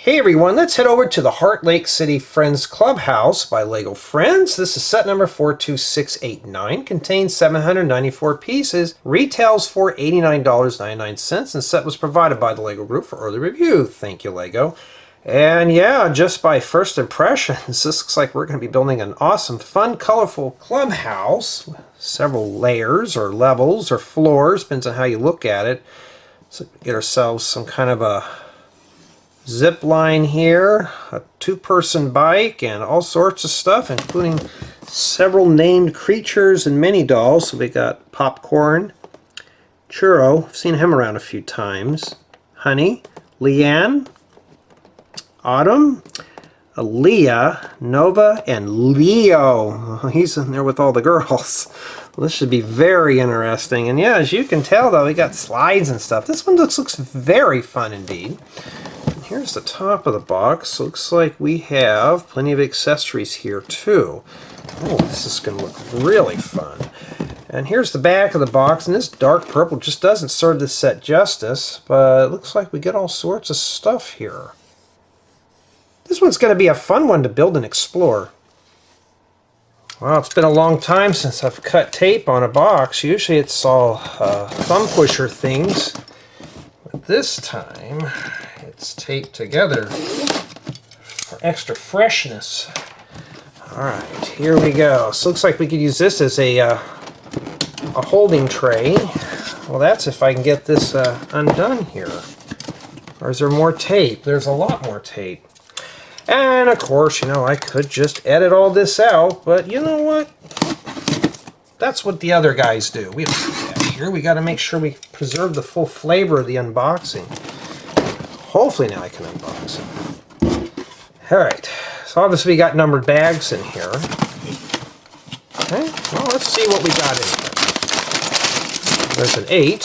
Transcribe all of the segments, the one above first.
Hey everyone, let's head over to the Heartlake City Friends Clubhouse by LEGO Friends. This is set number 42689, contains 794 pieces, retails for $89.99, and set was provided by the LEGO Group for early review. Thank you, LEGO. And yeah, just by first impressions, this looks like we're going to be building an awesome, fun, colorful clubhouse. Several layers or levels or floors, depends on how you look at it. So get ourselves some kind of a zip line here, a two-person bike, and all sorts of stuff, including several named creatures and mini dolls. So we got Popcorn, Churro, I've seen him around a few times, Honey, Liann, Autumn, Aliya, Nova, and Leo. He's in there with all the girls. Well, this should be very interesting. And yeah, as you can tell, though, we got slides and stuff. This one looks very fun indeed. And here's the top of the box. Looks like we have plenty of accessories here too. Oh, this is going to look really fun. And here's the back of the box, and this dark purple just doesn't serve this set justice, but it looks like we get all sorts of stuff here. This one's going to be a fun one to build and explore. Well, it's been a long time since I've cut tape on a box. Usually it's all thumb pusher things. But this time it's taped together for extra freshness. Alright, here we go. So looks like we could use this as a holding tray. Well, that's if I can get this undone here. Or is there more tape? There's a lot more tape. And of course, you know, I could just edit all this out, but you know what? That's what the other guys do. We don't do that here. We got to make sure we preserve the full flavor of the unboxing. Hopefully now I can unbox it. Alright, so obviously we got numbered bags in here. Okay, well, let's see what we got in here. There's an 8.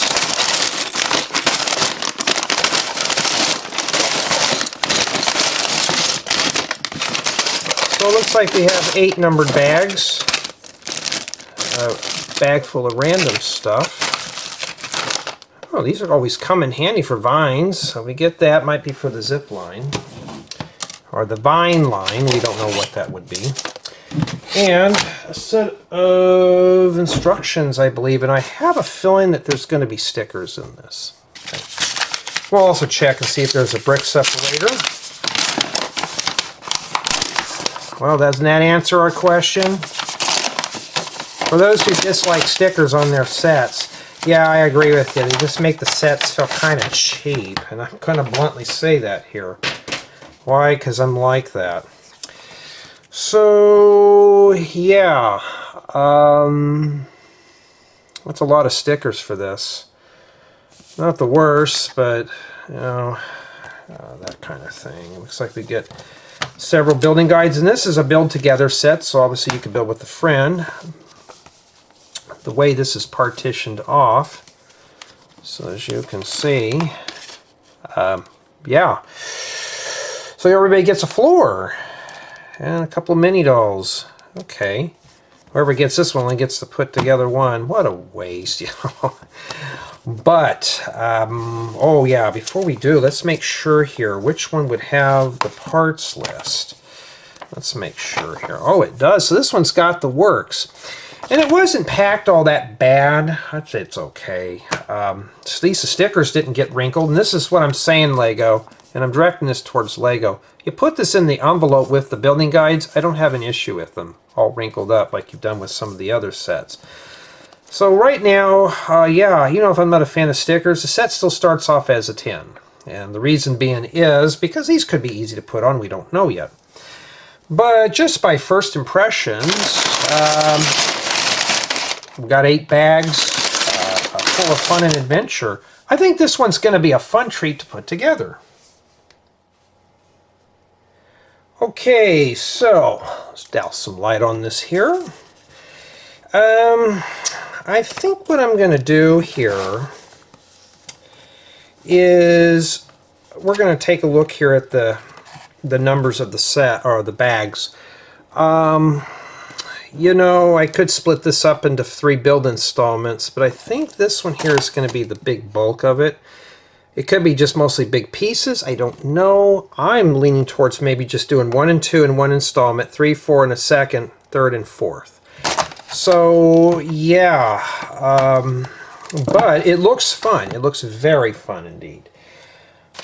So it looks like we have 8 numbered bags. A bag full of random stuff. Oh, these are always come in handy for vines. So we get that. Might be for the zip line. Or the vine line. We don't know what that would be. And a set of instructions, I believe. And I have a feeling that there's going to be stickers in this. Okay. We'll also check and see if there's a brick separator. Well, doesn't that answer our question? For those who dislike stickers on their sets, yeah, I agree with you. They just make the sets feel kind of cheap. And I'm going to bluntly say that here. Why? Because I'm like that. So, yeah. That's a lot of stickers for this. Not the worst, but, you know, that kind of thing. It looks like we get several building guides, and this is a build together set, so obviously you can build with a friend. The way this is partitioned off, so as you can see, yeah, so everybody gets a floor and a couple of mini dolls. Okay, whoever gets this one only gets to put together one. What a waste, you know. But, oh yeah, before we do, let's make sure here, which one would have the parts list? Let's make sure here. Oh, it does. So this one's got the works. And it wasn't packed all that bad. I'd say it's okay. So these stickers didn't get wrinkled. And this is what I'm saying, LEGO. And I'm directing this towards LEGO. You put this in the envelope with the building guides, I don't have an issue with them all wrinkled up like you've done with some of the other sets. So right now, yeah, you know, if I'm not a fan of stickers, the set still starts off as a 10. And the reason being is because these could be easy to put on, we don't know yet. But just by first impressions, we've got 8 bags full of fun and adventure. I think this one's going to be a fun treat to put together. Okay, so let's douse some light on this here. I think what I'm going to do here is we're going to take a look here at the numbers of the set, or the bags. You know, I could split this up into 3 build installments, but I think this one here is going to be the big bulk of it. It could be just mostly big pieces. I don't know. I'm leaning towards maybe just doing 1 and 2 in one installment, 3, 4 in a second, third and fourth. So yeah, but it looks fun. It looks very fun indeed.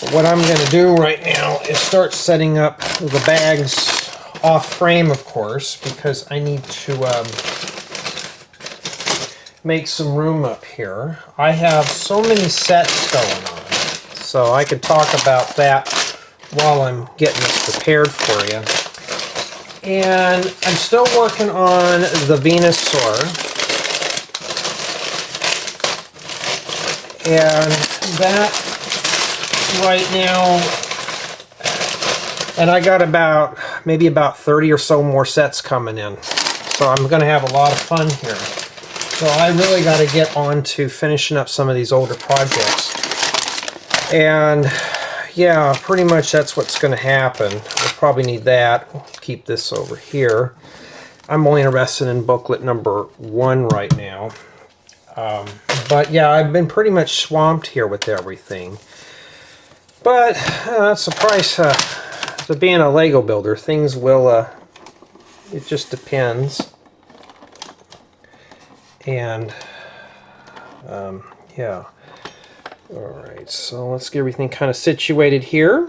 But what I'm going to do right now is start setting up the bags off frame, of course, because I need to make some room up here. I have so many sets going on. So I could talk about that while I'm getting this prepared for you. And I'm still working on the Venusaur. And that right now, and I got maybe about 30 or so more sets coming in. So I'm going to have a lot of fun here. So I really got to get on to finishing up some of these older projects. And yeah, pretty much that's what's going to happen. We'll probably need that. We'll keep this over here. I'm only interested in booklet number 1 right now. But yeah, I've been pretty much swamped here with everything. But that's the price to being a Lego builder. Things will, it just depends. And yeah. Alright, so let's get everything kind of situated here.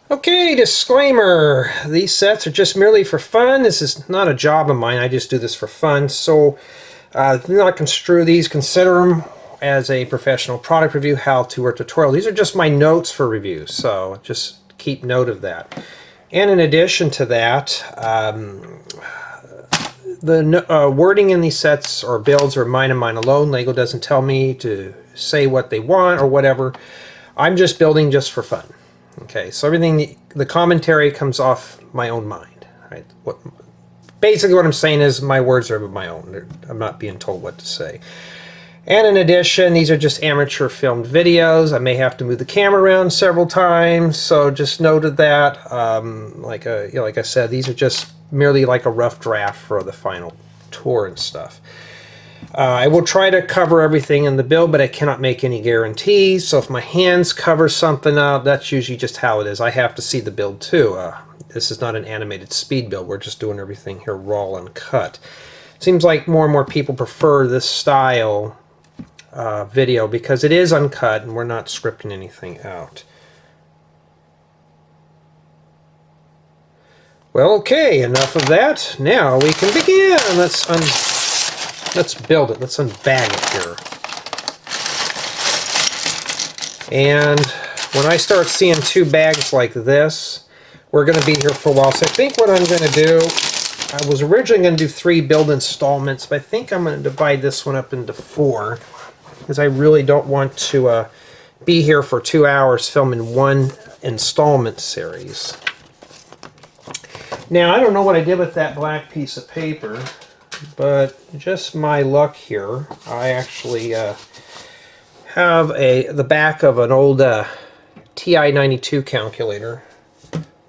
Okay, disclaimer. These sets are just merely for fun. This is not a job of mine. I just do this for fun. So do not construe these. Consider them as a professional product review, how-to, or tutorial. These are just my notes for review, so just keep note of that. And in addition to that, the wording in these sets or builds are mine and mine alone. Lego doesn't tell me to say what they want or whatever. I'm just building just for fun. Okay, so everything, the commentary comes off my own mind. Right? Basically what I'm saying is my words are of my own. I'm not being told what to say. And in addition, these are just amateur filmed videos. I may have to move the camera around several times, so just note that. Like I said, these are just merely like a rough draft for the final tour and stuff. I will try to cover everything in the build, but I cannot make any guarantees. So if my hands cover something up, that's usually just how it is. I have to see the build too. This is not an animated speed build. We're just doing everything here raw and cut. Seems like more and more people prefer this style video because it is uncut and we're not scripting anything out. Well, okay, enough of that. Now we can begin. Let's build it. Let's unbag it here. And when I start seeing 2 bags like this, we're going to be here for a while. So I think what I'm going to do, I was originally going to do 3 build installments, but I think I'm going to divide this one up into 4 because I really don't want to be here for 2 hours filming 1 installment series. Now, I don't know what I did with that black piece of paper, but just my luck here, I actually have the back of an old TI-92 calculator.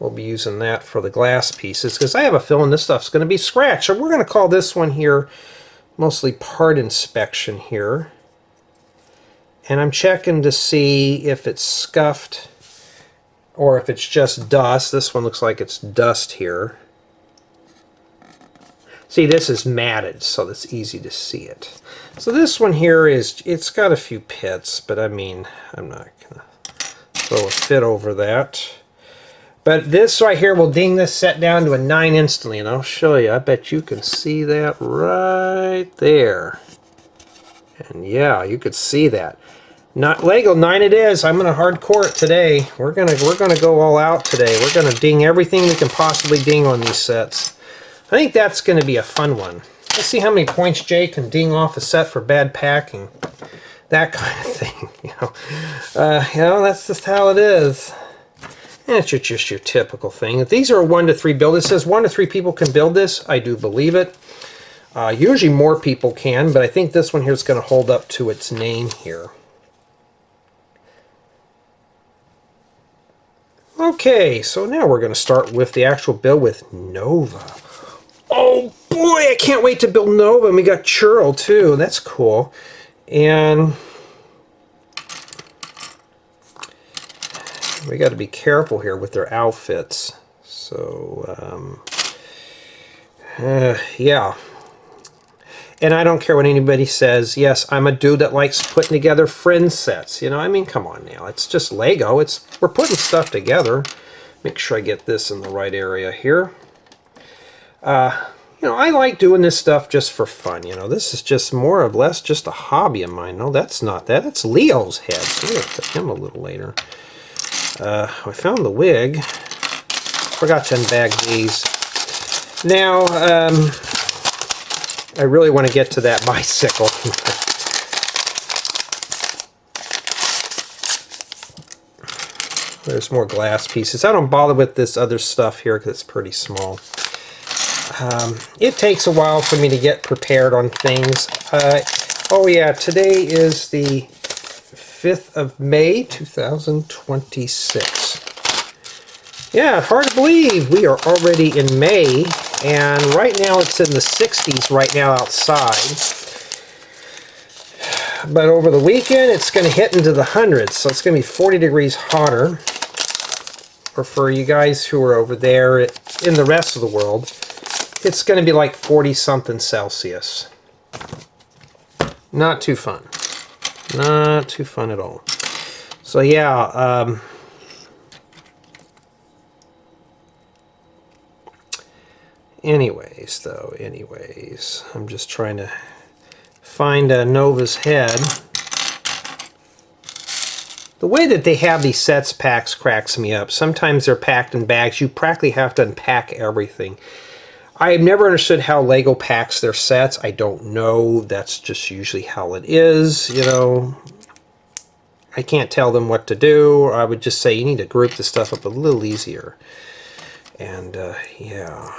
We'll be using that for the glass pieces, because I have a feeling this stuff's going to be scratched. So we're going to call this one here mostly part inspection here. And I'm checking to see if it's scuffed or if it's just dust. This one looks like it's dust here. See, this is matted, so it's easy to see it. So this one here it's got a few pits, but I mean, I'm not going to throw a fit over that. But this right here will ding this set down to a 9 instantly, and I'll show you. I bet you can see that right there. And yeah, you could see that. Not Lego 9 it is. I'm going to hardcore it today. We're gonna go all out today. We're gonna ding everything we can possibly ding on these sets. I think that's going to be a fun one. Let's see how many points Jay can ding off a set for bad packing. That kind of thing. You know, that's just how it is. And it's just your typical thing. If these are a 1 to 3 build, it says 1 to 3 people can build this. I do believe it. Usually more people can, but I think this one here is going to hold up to its name here. Okay, so now we're going to start with the actual build with Nova. Oh boy, I can't wait to build Nova, and we got Churro too. That's cool. And we got to be careful here with their outfits. So, yeah. And I don't care what anybody says. Yes, I'm a dude that likes putting together friend sets. You know, I mean, come on now. It's just Lego. We're putting stuff together. Make sure I get this in the right area here. You know, I like doing this stuff just for fun. You know, this is just more or less just a hobby of mine. No, that's not that. That's Leo's head. So we're going to put him a little later. I found the wig. Forgot to unbag these. Now, I really want to get to that bicycle. There's more glass pieces. I don't bother with this other stuff here because it's pretty small. It takes a while for me to get prepared on things. Oh yeah, today is the 5th of May, 2026. Yeah, hard to believe we are already in May, and right now it's in the 60s right now outside. But over the weekend it's going to hit into the hundreds, so it's going to be 40 degrees hotter. Or for you guys who are over there in the rest of the world, it's going to be like 40-something Celsius. Not too fun. Not too fun at all. So yeah, anyways, I'm just trying to find Nova's head. The way that they have these sets packs cracks me up. Sometimes they're packed in bags. You practically have to unpack everything. I've never understood how Lego packs their sets. I don't know. That's just usually how it is, you know. I can't tell them what to do. Or I would just say you need to group the stuff up a little easier. And yeah.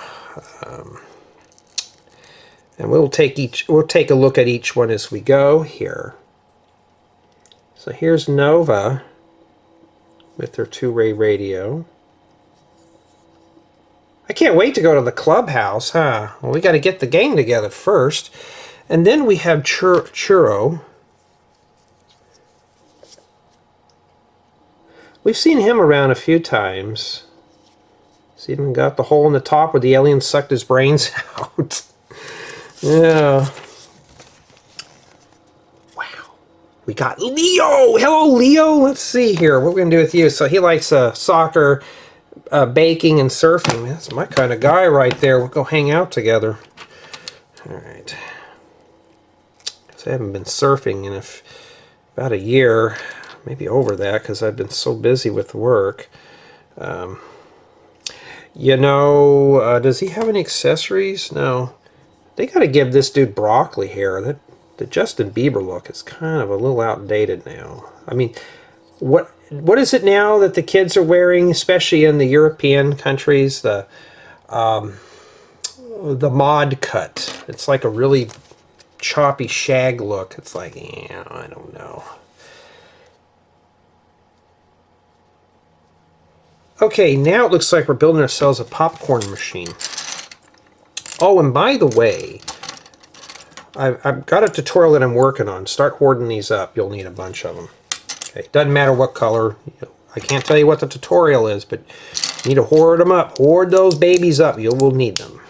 And we'll take a look at each one as we go here. So here's Nova with their 2-way radio. I can't wait to go to the clubhouse, huh? Well, we got to get the gang together first. And then we have Churro. We've seen him around a few times. He's even got the hole in the top where the alien sucked his brains out. Yeah. We got Leo! Hello, Leo! Let's see here. What we're going to do with you. So he likes soccer, baking, and surfing. That's my kind of guy right there. We'll go hang out together. Alright. I haven't been surfing in about a year. Maybe over that because I've been so busy with work. You know, does he have any accessories? No. They got to give this dude broccoli hair. The Justin Bieber look is kind of a little outdated now. I mean, what is it now that the kids are wearing, especially in the European countries? The mod cut. It's like a really choppy shag look. It's like, yeah, I don't know. Okay, now it looks like we're building ourselves a popcorn machine. Oh, and by the way, I've got a tutorial that I'm working on. Start hoarding these up. You'll need a bunch of them. Okay, doesn't matter what color. I can't tell you what the tutorial is, but you need to hoard them up. Hoard those babies up. You will need them.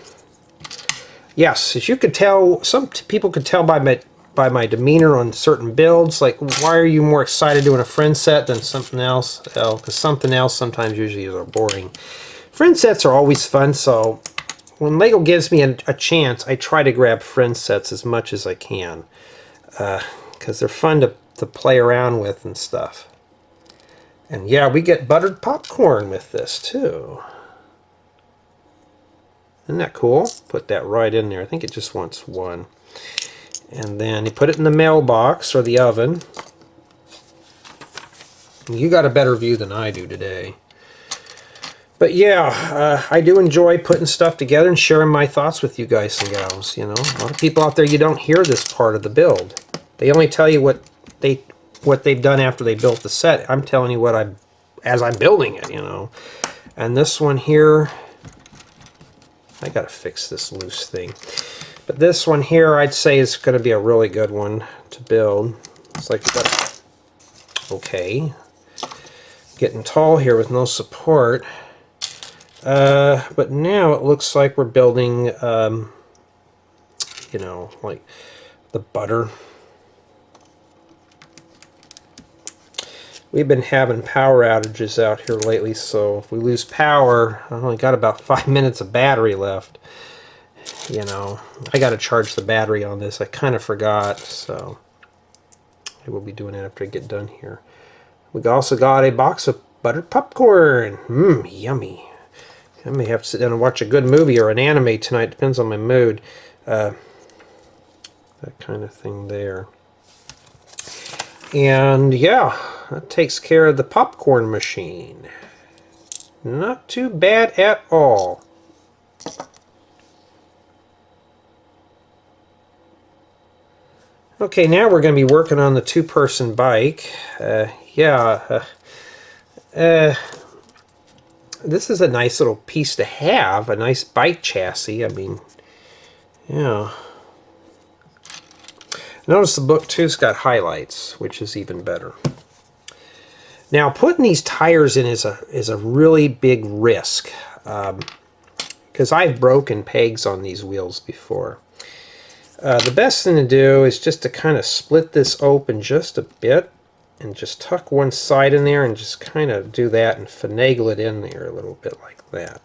Yes, as you could tell, some people could tell by my demeanor on certain builds, like, why are you more excited doing a friend set than something else? Well, because something else sometimes usually is boring. Friend sets are always fun, so when Lego gives me a chance, I try to grab friend sets as much as I can. Because they're fun to play around with and stuff. And yeah, we get buttered popcorn with this too. Isn't that cool? Put that right in there. I think it just wants one. And then you put it in the mailbox or the oven. You got a better view than I do today. But yeah, I do enjoy putting stuff together and sharing my thoughts with you guys and gals. You know, a lot of people out there, you don't hear this part of the build. They only tell you what they've done after they built the set. I'm telling you as I'm building it. You know, and this one here, I gotta fix this loose thing. But this one here, I'd say is going to be a really good one to build. It's like we got, okay, getting tall here with no support. But now it looks like we're building, you know, like the butter. We've been having power outages out here lately, so if we lose power, I only got about 5 minutes of battery left. You know, I got to charge the battery on this. I kind of forgot, so I will be doing it after I get done here. We also got a box of buttered popcorn. Mmm, yummy. I may have to sit down and watch a good movie or an anime tonight. Depends on my mood. That kind of thing there. And yeah, that takes care of the popcorn machine. Not too bad at all. Okay, now we're going to be working on the two-person bike. This is a nice little piece to have, a nice bike chassis. I mean, yeah. Notice the book too's got highlights, which is even better. Now, putting these tires in is a really big risk, because I've broken pegs on these wheels before. The best thing to do is just to kind of split this open just a bit and just tuck one side in there and just kind of do that and finagle it in there a little bit like that.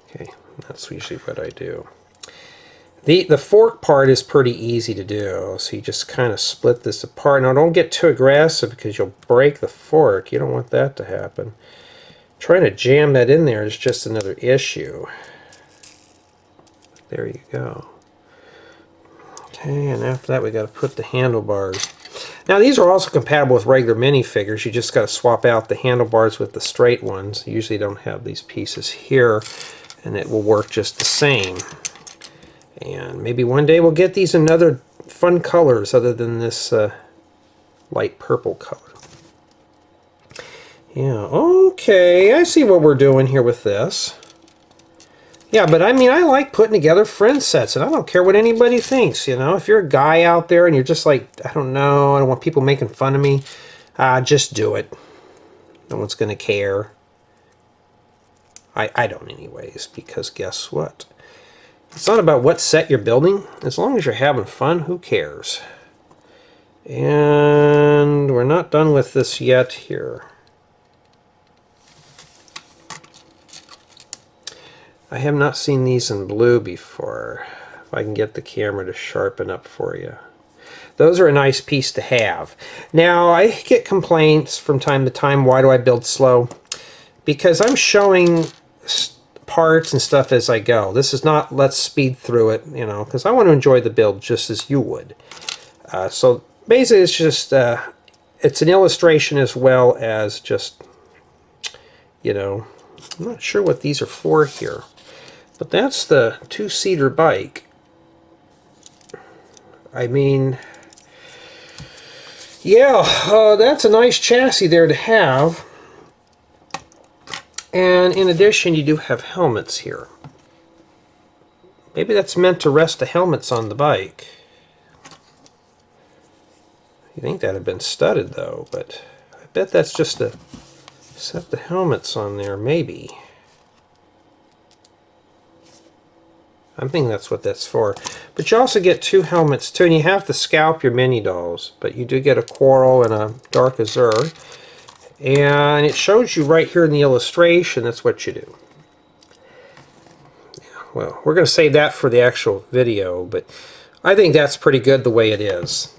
Okay, that's usually what I do. The fork part is pretty easy to do, so you just kind of split this apart. Now don't get too aggressive because you'll break the fork. You don't want that to happen. Trying to jam that in there is just another issue. There you go. Okay, and after that we got to put the handlebars. Now these are also compatible with regular minifigures. You just got to swap out the handlebars with the straight ones. You usually don't have these pieces here, and it will work just the same. And maybe one day we'll get these in other fun colors other than this light purple color. Yeah, okay, I see what we're doing here with this. Yeah, but I mean, I like putting together friend sets, and I don't care what anybody thinks, you know. If you're a guy out there and you're just like, I don't know, I don't want people making fun of me, just do it. No one's going to care. I don't anyways, because guess what? It's not about what set you're building. As long as you're having fun, who cares? And we're not done with this yet here. I have not seen these in blue before. If I can get the camera to sharpen up for you. Those are a nice piece to have. Now, I get complaints from time to time, why do I build slow? Because I'm showing parts and stuff as I go. This is not let's speed through it, you know, because I want to enjoy the build just as you would. So basically it's just, it's an illustration as well as just, you know, I'm not sure what these are for here. But that's the two-seater bike. I mean, yeah, that's a nice chassis there to have. And in addition, you do have helmets here. Maybe that's meant to rest the helmets on the bike. You think that had been studded though, but I bet that's just to set the helmets on there, maybe. I'm thinking that's what that's for. But you also get two helmets too, and you have to scalp your mini dolls. But you do get a coral and a dark azure. And it shows you right here in the illustration, that's what you do. Yeah, well, we're going to save that for the actual video, but I think that's pretty good the way it is.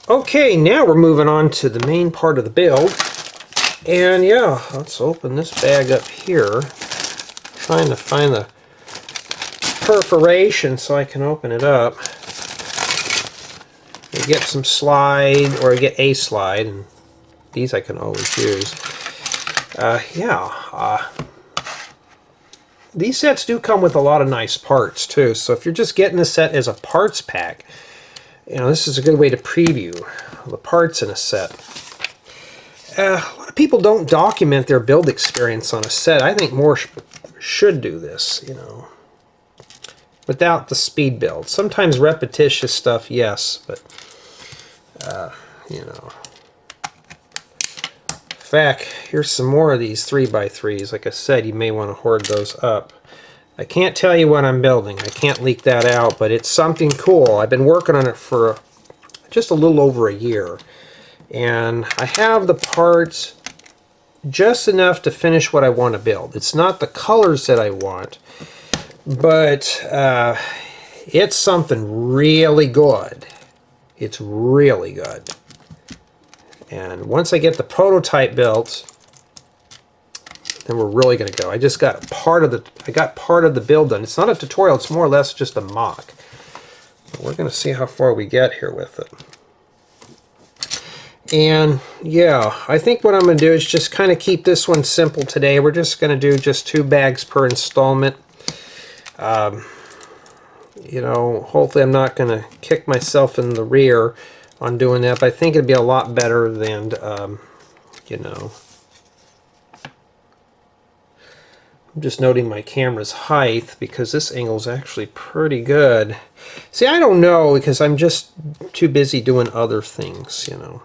Okay, now we're moving on to the main part of the build. And yeah, let's open this bag up here. Trying to find the perforation so I can open it up. I get some slide, or I get a slide, and these I can always use. These sets do come with a lot of nice parts too, so if you're just getting the set as a parts pack, you know, this is a good way to preview the parts in a set. A lot of people don't document their build experience on a set. I think more should do this, you know. without the speed build. Sometimes repetitious stuff, yes, but you know. In fact, here's some more of these 3x3s. Like I said, you may want to hoard those up. I can't tell you what I'm building. I can't leak that out, but it's something cool. I've been working on it for just a little over a year. And I have the parts just enough to finish what I want to build. It's not the colors that I want, but it's something really good. It's really good. And once I get the prototype built, then we're really going to go. I got part of the build done. It's not a tutorial, it's more or less just a mock. But we're going to see how far we get here with it. And yeah, I think what I'm going to do is just kind of keep this one simple today. We're just going to do just 2 bags per installment. You know, hopefully I'm not going to kick myself in the rear on doing that, but I think it'd be a lot better than, you know. I'm just noting my camera's height because this angle is actually pretty good. See, I don't know because I'm just too busy doing other things, you know.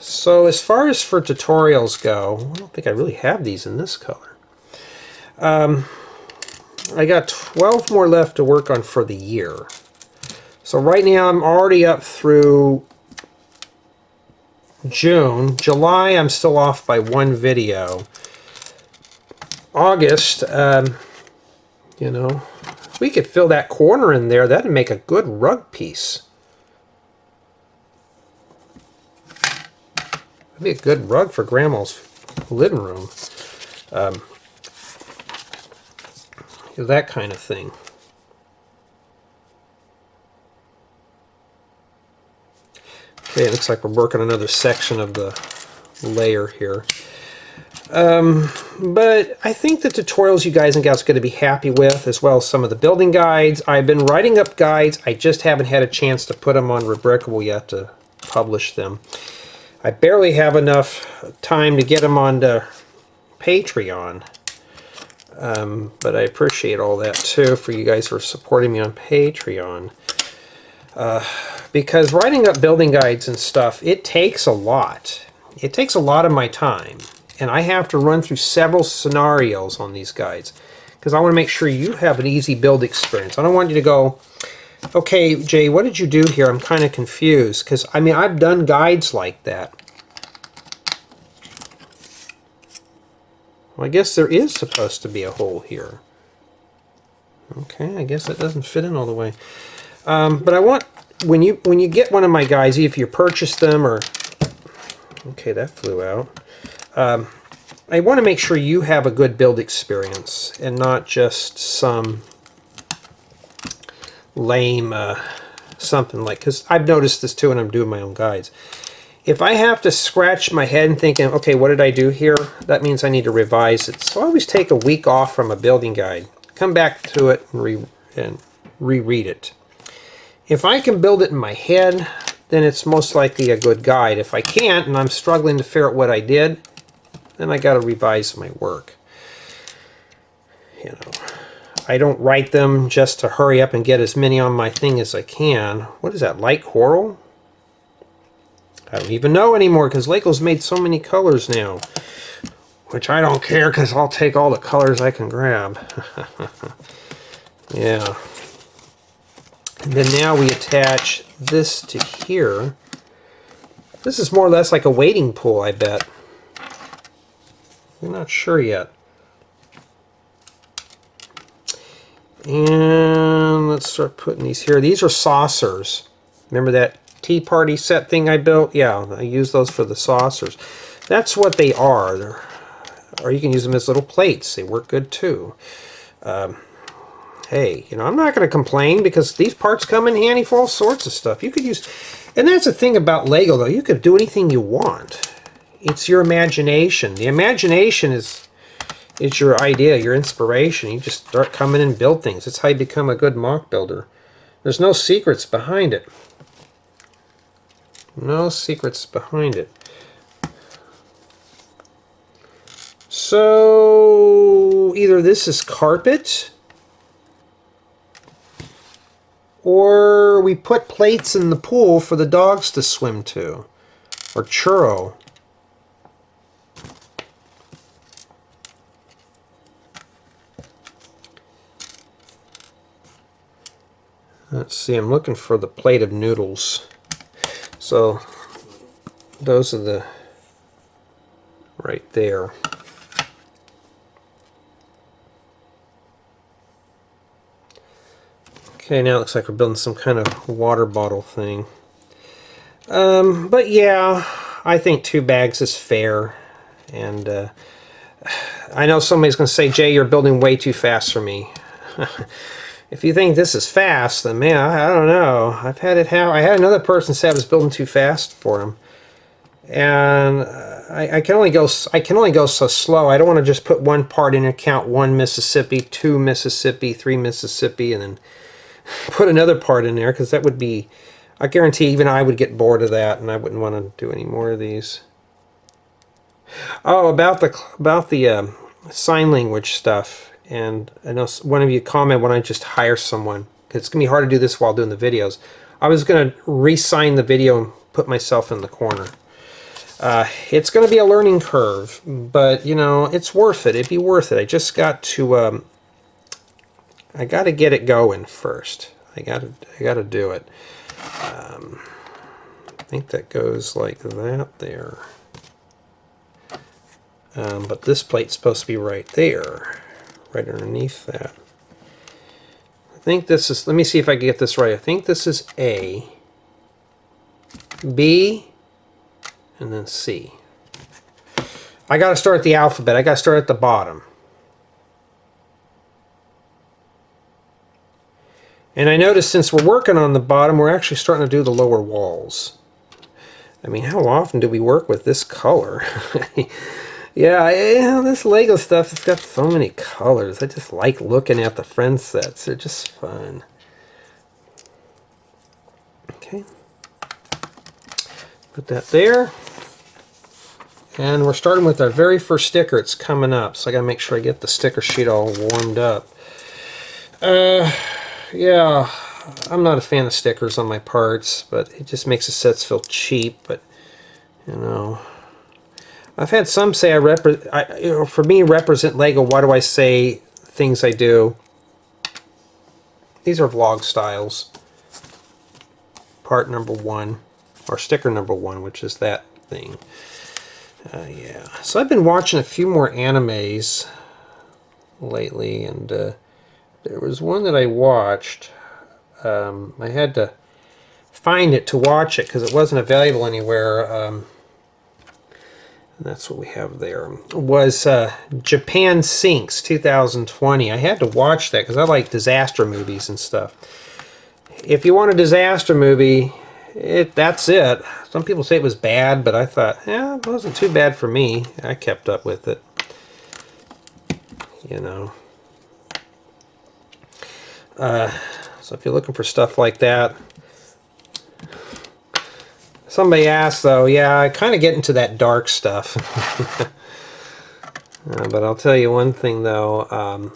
So as far as for tutorials go, I don't think I really have these in this color. I got 12 more left to work on for the year. So right now I'm already up through June. July I'm still off by 1 video. August, you know, if we could fill that corner in there, that'd make a good rug piece. That'd be a good rug for Grandma's living room. That kind of thing. Okay, it looks like we're working another section of the layer here. But I think the tutorials you guys and gals are going to be happy with, as well as some of the building guides. I've been writing up guides. I just haven't had a chance to put them on Rubricable yet to publish them. I barely have enough time to get them onto Patreon. But I appreciate all that too for you guys who are supporting me on Patreon. Because writing up building guides and stuff, it takes a lot. It takes a lot of my time. And I have to run through several scenarios on these guides because I want to make sure you have an easy build experience. I don't want you to go, okay, Jay, what did you do here? I'm kind of confused. Because, I mean, I've done guides like that. Well, I guess there is supposed to be a hole here. Okay, I guess that doesn't fit in all the way. But I want, when you get one of my guides, if you purchase them or... Okay, that flew out. I want to make sure you have a good build experience and not just some lame something like, because I've noticed this too when I'm doing my own guides. If I have to scratch my head and thinking, okay, what did I do here? That means I need to revise it. So I always take a week off from a building guide, come back to it and reread it. If I can build it in my head, then it's most likely a good guide. If I can't and I'm struggling to figure out what I did, then I got to revise my work. You know, I don't write them just to hurry up and get as many on my thing as I can. What is that, light coral? I don't even know anymore because Lego's made so many colors now. Which I don't care because I'll take all the colors I can grab. Yeah. And then now we attach this to here. This is more or less like a wading pool, I bet. We're not sure yet. And let's start putting these here. These are saucers. Remember that tea party set thing I built? Yeah, I use those for the saucers. That's what they are. Or you can use them as little plates. They work good too. Hey, you know, I'm not going to complain because these parts come in handy for all sorts of stuff. You could use, and that's the thing about Lego though, you could do anything you want. It's your imagination. The imagination is your idea, your inspiration. You just start coming and build things. It's how you become a good mock builder. There's no secrets behind it. No secrets behind it. So either this is carpet or we put plates in the pool for the dogs to swim to, or Churro. Let's see, I'm looking for the plate of noodles. So those are the right there. Okay, now it looks like we're building some kind of water bottle thing. But yeah, I think 2 bags is fair. And I know somebody's going to say, Jay, you're building way too fast for me. If you think this is fast, then man, I don't know. I've had it I had another person say I was building too fast for him, and I can only go so slow. I don't want to just put one part in and count 1 Mississippi, 2 Mississippi, 3 Mississippi, and then put another part in there, because that would be, I guarantee even I would get bored of that, and I wouldn't want to do any more of these. Oh, about the sign language stuff. And I know one of you commented, when I just hire someone, because it's going to be hard to do this while doing the videos. I was going to re-sign the video and put myself in the corner. It's going to be a learning curve, but you know, it's worth it. It'd be worth it. I just got to, I got to get it going first. I got to do it. I think that goes like that there. But this plate's supposed to be right there. Right underneath that. I think this is, let me see if I can get this right. I think this is A, B, and then C. I got to start at the alphabet. I got to start at the bottom. And I noticed since we're working on the bottom, we're actually starting to do the lower walls. I mean, how often do we work with this color? Yeah, this Lego stuff, it's got so many colors. I just like looking at the friend sets. They're just fun. Okay. Put that there. And we're starting with our very first sticker. It's coming up, so I gotta make sure I get the sticker sheet all warmed up. Yeah, I'm not a fan of stickers on my parts, but it just makes the sets feel cheap. But, you know, I've had some say for me, represent Lego. Why do I say things I do? These are vlog styles. Part number 1, or sticker number 1, which is that thing. Yeah. So I've been watching a few more animes lately, and there was one that I watched. I had to find it to watch it because it wasn't available anywhere. And that's what we have there. It was Japan Sinks 2020. I had to watch that because I like disaster movies and stuff. If you want a disaster movie, that's it. Some people say it was bad, but I thought, yeah, it wasn't too bad for me. I kept up with it. You know. So if you're looking for stuff like that. Somebody asked, though, yeah, I kind of get into that dark stuff. But I'll tell you one thing, though.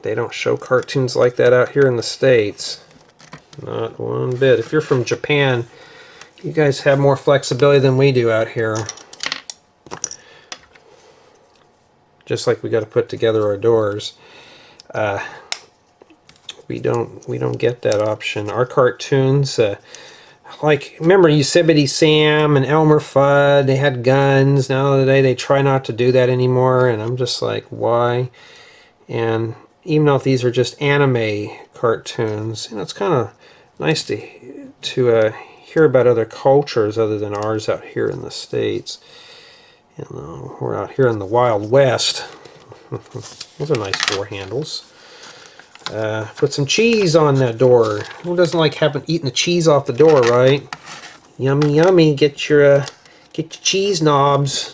They don't show cartoons like that out here in the States. Not one bit. If you're from Japan, you guys have more flexibility than we do out here. Just like we got to put together our doors. We don't get that option. Our cartoons... like, remember Yosemite Sam and Elmer Fudd, they had guns. Now today they try not to do that anymore, and I'm just like, why? And even though these are just anime cartoons, you know, it's kind of nice to hear about other cultures other than ours out here in the States. You know, we're out here in the Wild West. Those are nice door handles. Put some cheese on that door. Who doesn't like eating the cheese off the door, right? Yummy, yummy. Get your cheese knobs.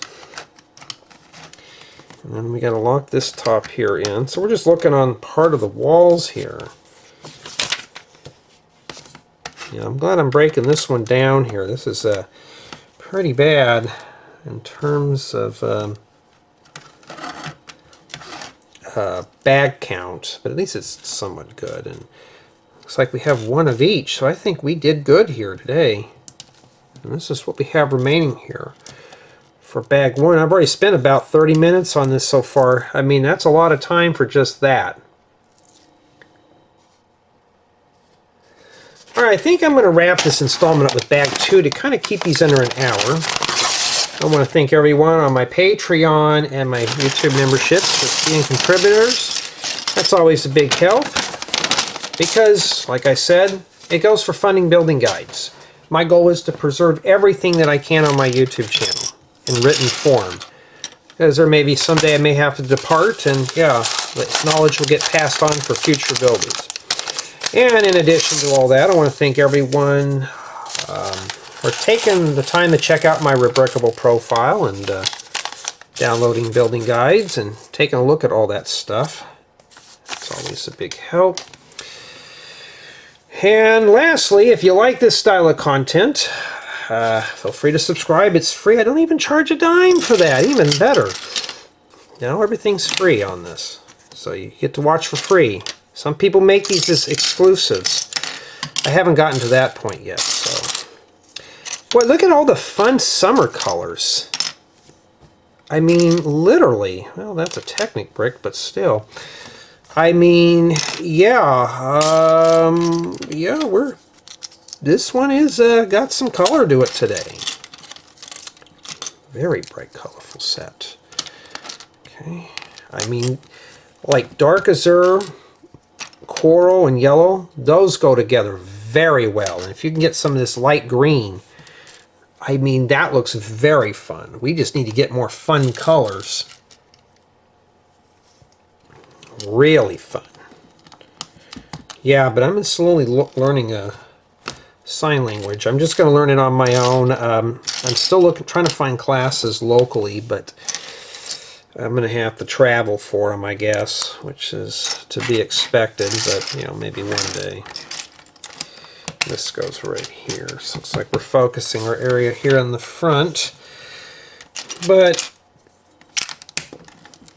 And then we got to lock this top here in. So we're just looking on part of the walls here. Yeah, I'm glad I'm breaking this one down here. This is pretty bad in terms of bag count, but at least it's somewhat good. And Looks like we have one of each, so I think we did good here today. And this is what we have remaining here for bag one. I've already spent about 30 minutes on this so far. I mean, that's a lot of time for just that. Alright, I think I'm going to wrap this installment up with bag two to kind of keep these under an hour. I want to thank everyone on my Patreon and my YouTube memberships for being contributors. That's always a big help because, like I said, it goes for funding building guides. My goal is to preserve everything that I can on my YouTube channel in written form. Because there may be someday I may have to depart, and yeah, the knowledge will get passed on for future builders. And in addition to all that, I want to thank everyone for taking the time to check out my Rebrickable profile and downloading building guides and taking a look at all that stuff. It's always a big help. And lastly, if you like this style of content, feel free to subscribe. It's free. I don't even charge a dime for that. Even better. Now everything's free on this. So you get to watch for free. Some people make these as exclusives. I haven't gotten to that point yet. So, boy, look at all the fun summer colors. I mean, literally. Well, that's a Technic brick, but still. I mean, yeah. This one is got some color to it today. Very bright, colorful set. Okay. I mean, like dark azure, coral, and yellow, those go together very well. And if you can get some of this light green, I mean, that looks very fun. We just need to get more fun colors. Really fun. Yeah, but I'm slowly learning a sign language. I'm just going to learn it on my own. I'm still trying to find classes locally, but I'm going to have to travel for them, I guess, which is to be expected, but, you know, maybe one day. This goes right here. So looks like we're focusing our area here in the front. But,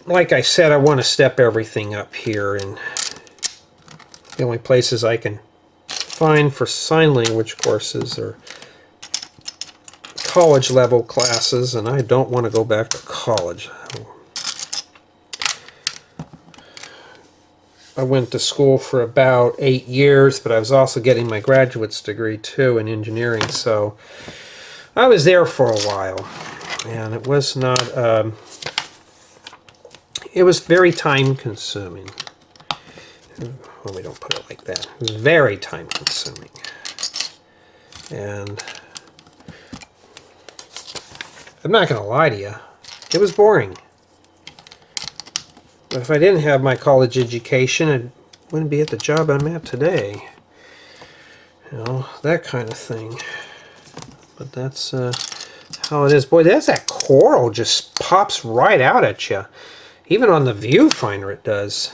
like I said, I want to step everything up here, and the only places I can find for sign language courses are college level classes, and I don't want to go back to college. I went to school for about 8 years, but I was also getting my graduate's degree too in engineering, so I was there for a while, and it was not it was very time consuming. Well, we don't put it like that. It was very time consuming, and I'm not going to lie to you, it was boring. But if I didn't have my college education, I wouldn't be at the job I'm at today. You know, that kind of thing. But that's how it is. Boy, there's that coral just pops right out at you. Even on the viewfinder it does.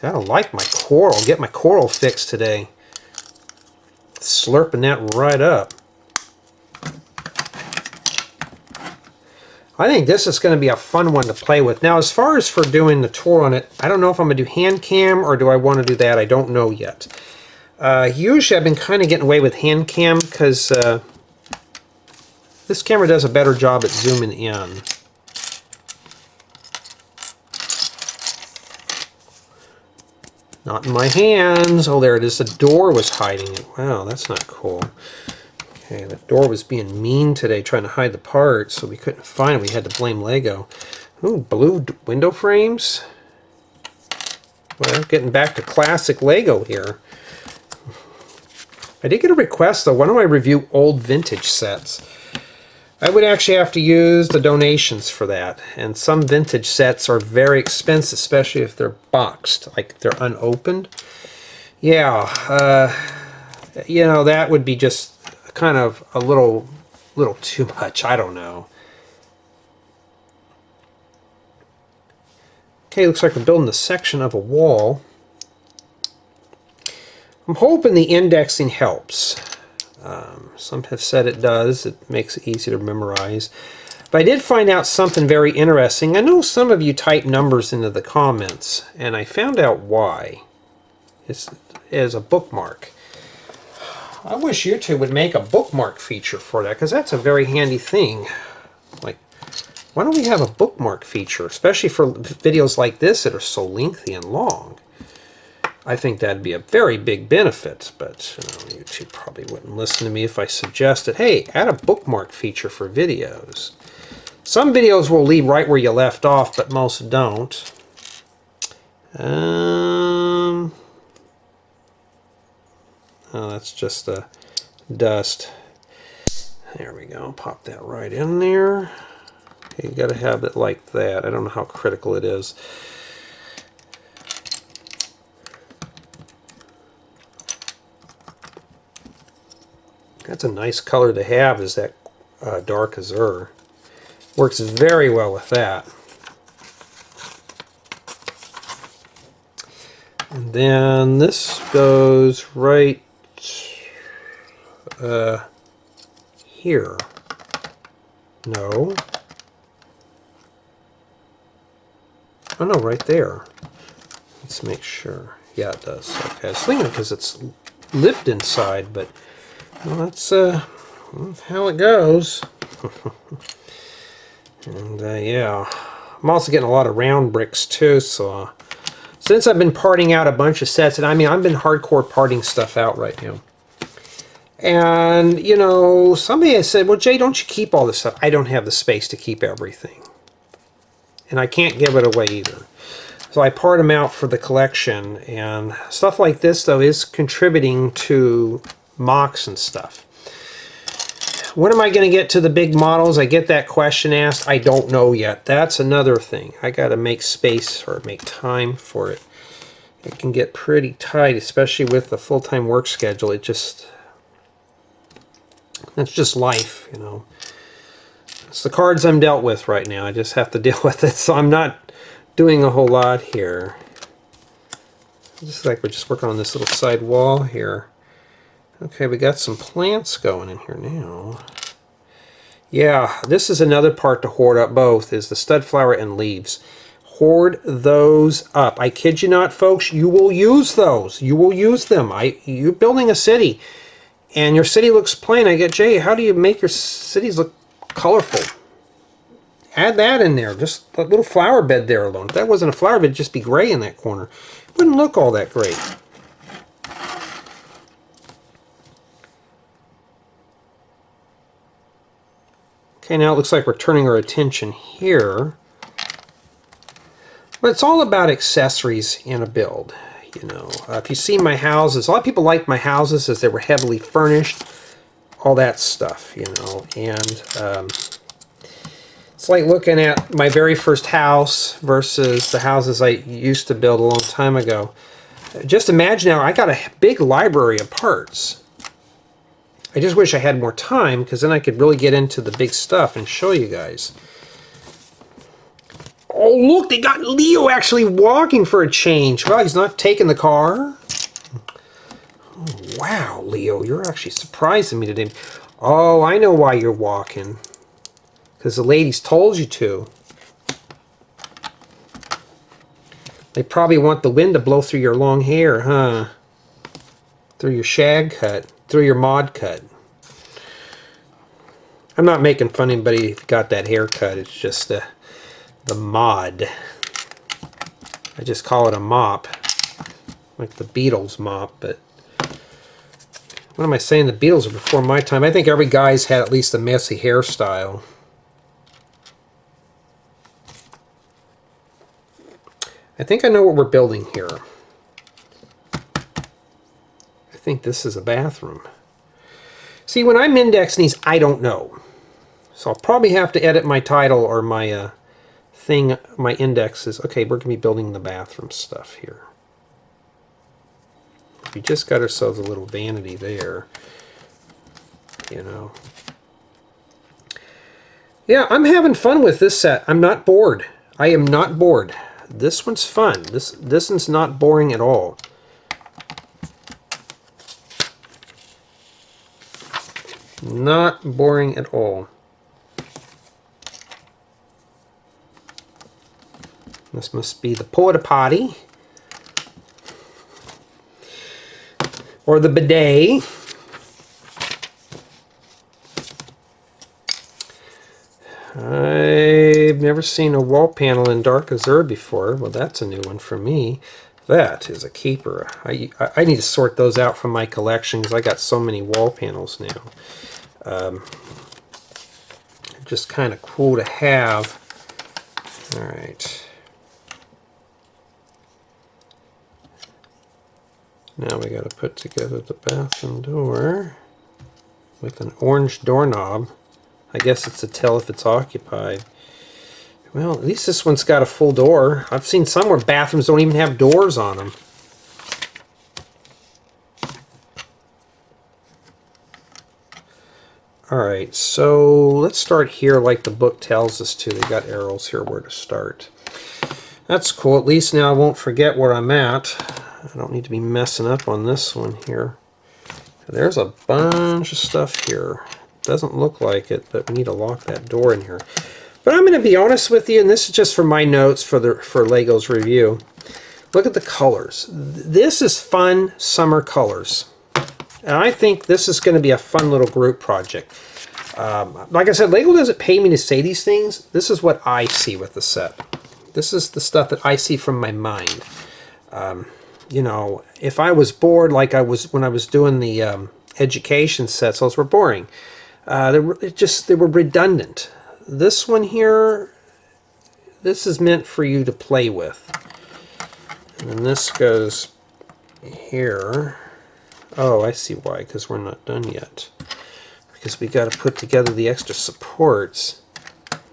Gotta like my coral. Get my coral fix today. Slurping that right up. I think this is going to be a fun one to play with. Now, as far as for doing the tour on it, I don't know if I'm going to do hand cam or do I want to do that. I don't know yet. Usually I've been kind of getting away with hand cam because this camera does a better job at zooming in. Not in my hands. Oh, there it is. The door was hiding it. Wow, that's not cool. Okay, the door was being mean today, trying to hide the parts, so we couldn't find it. We had to blame Lego. Ooh, blue window frames. Well, getting back to classic Lego here. I did get a request, though. Why don't I review old vintage sets? I would actually have to use the donations for that. And some vintage sets are very expensive, especially if they're boxed, like they're unopened. Yeah, you know, that would be just kind of a little too much. I don't know. Okay, looks like we're building a section of a wall. I'm hoping the indexing helps. Some have said it does. It makes it easy to memorize. But I did find out something very interesting. I know some of you type numbers into the comments, and I found out why. as a bookmark. I wish YouTube would make a bookmark feature for that, because that's a very handy thing. Like, why don't we have a bookmark feature, especially for videos like this that are so lengthy and long? I think that'd be a very big benefit, but YouTube probably wouldn't listen to me if I suggested, hey, add a bookmark feature for videos. Some videos will leave right where you left off, but most don't. Oh, that's just dust. There we go. Pop that right in there. Okay, you got to have it like that. I don't know how critical it is. That's a nice color to have, is that dark azure. Works very well with that. And then this goes right here. No. Oh no, right there. Let's make sure. Yeah, it does. Okay, I was thinking because it's lipped inside, but well, that's how it goes. And yeah, I'm also getting a lot of round bricks too, so since I've been parting out a bunch of sets, and I mean, I've been hardcore parting stuff out right now. And, you know, somebody has said, well, Jay, don't you keep all this stuff? I don't have the space to keep everything. And I can't give it away either. So I part them out for the collection. And stuff like this, though, is contributing to mocks and stuff. When am I going to get to the big models? I get that question asked. I don't know yet. That's another thing. I got to make space or make time for it. It can get pretty tight, especially with the full-time work schedule. That's just life, you know. It's the cards I'm dealt with right now. I just have to deal with it. So I'm not doing a whole lot here. Just like we're just working on this little side wall here. Okay, we got some plants going in here now. Yeah, this is another part to hoard up both, is the stud flower and leaves. Hoard those up. I kid you not, folks, you will use those. You will use them. You're building a city, and your city looks plain. I get, Jay, how do you make your cities look colorful? Add that in there. Just a little flower bed there alone. If that wasn't a flower bed, it'd just be gray in that corner. It wouldn't look all that great. Okay, now it looks like we're turning our attention here. But it's all about accessories in a build. You know, if you see my houses, a lot of people like my houses as they were heavily furnished. All that stuff, you know. And it's like looking at my very first house versus the houses I used to build a long time ago. Just imagine now, I got a big library of parts. I just wish I had more time, because then I could really get into the big stuff and show you guys. Oh, look, they got Leo actually walking for a change. Well, he's not taking the car. Oh, wow, Leo, you're actually surprising me today. Oh, I know why you're walking. Because the ladies told you to. They probably want the wind to blow through your long hair, huh? Through your shag cut. Through your mod cut. I'm not making fun of anybody if you got that haircut. It's just the mod. I just call it a mop. Like the Beatles mop, but what am I saying? The Beatles are before my time. I think every guy's had at least a messy hairstyle. I think I know what we're building here. I think this is a bathroom. See, when I'm indexing these, I don't know. So I'll probably have to edit my title or my thing, my indexes. Okay, we're going to be building the bathroom stuff here. We just got ourselves a little vanity there. You know. Yeah, I'm having fun with this set. I'm not bored. I am not bored. This one's fun. This one's not boring at all. Not boring at all. This must be the porta potty. or the bidet. I've never seen a wall panel in dark azure before. Well, that's a new one for me. That is a keeper. I need to sort those out from my collection because I got so many wall panels now. Just kind of cool to have. All right. Now we got to put together the bathroom door with an orange doorknob. I guess it's to tell if it's occupied. Well, at least this one's got a full door. I've seen some where bathrooms don't even have doors on them. Alright, so let's start here like the book tells us to. They got arrows here where to start. That's cool. At least now I won't forget where I'm at. I don't need to be messing up on this one here. There's a bunch of stuff here. Doesn't look like it, but we need to lock that door in here. But I'm going to be honest with you, and this is just for my notes for Lego's review. Look at the colors. This is fun summer colors. And I think this is going to be a fun little group project. Like I said, Lego doesn't pay me to say these things. This is what I see with the set. This is the stuff that I see from my mind. You know, if I was bored like I was when I was doing the education sets, those were boring. They were redundant. This one here, this is meant for you to play with. And then this goes here. Oh, I see why, because we're not done yet. Because we got to put together the extra supports.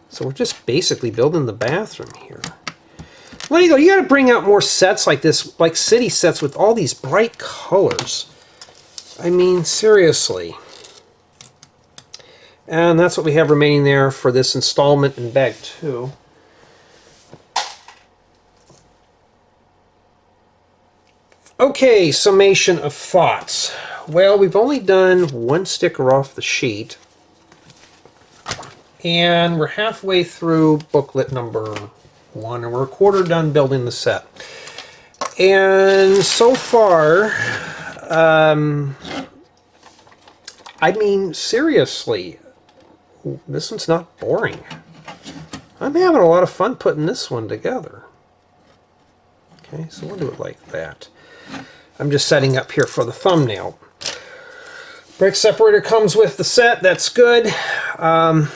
So we're just basically building the bathroom here. Lego, you got to bring out more sets like this, like city sets with all these bright colors. I mean, seriously. And that's what we have remaining there for this installment in bag 2. Okay, summation of thoughts. Well, we've only done one sticker off the sheet. And we're halfway through booklet number 1, and we're a quarter done building the set. And so far, I mean, seriously, this one's not boring. I'm having a lot of fun putting this one together. Okay, so we'll do it like that. I'm just setting up here for the thumbnail. Brick separator comes with the set. That's good. I'm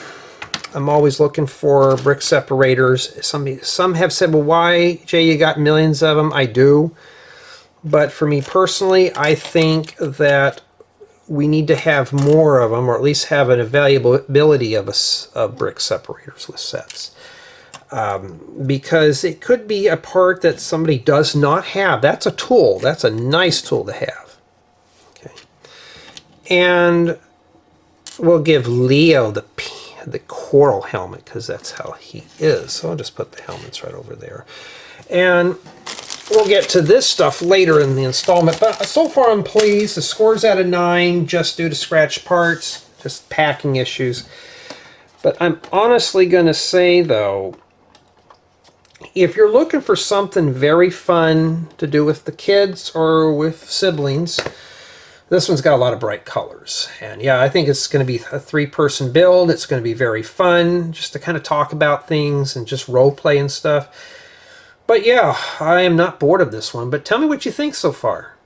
always looking for brick separators. Some have said, well, why, Jay, you got millions of them? I do. But for me personally, I think that we need to have more of them, or at least have an availability of brick separators with sets. Because it could be a part that somebody does not have. That's a tool. That's a nice tool to have. Okay. And we'll give Leo the coral helmet, because that's how he is. So I'll just put the helmets right over there. And we'll get to this stuff later in the installment. But so far I'm pleased. The score's out of 9 just due to scratch parts, just packing issues. But I'm honestly going to say, though, if you're looking for something very fun to do with the kids or with siblings, this one's got a lot of bright colors. And yeah, I think it's going to be a 3-person build. It's going to be very fun just to kind of talk about things and just role play and stuff. But yeah, I am not bored of this one. But tell me what you think so far.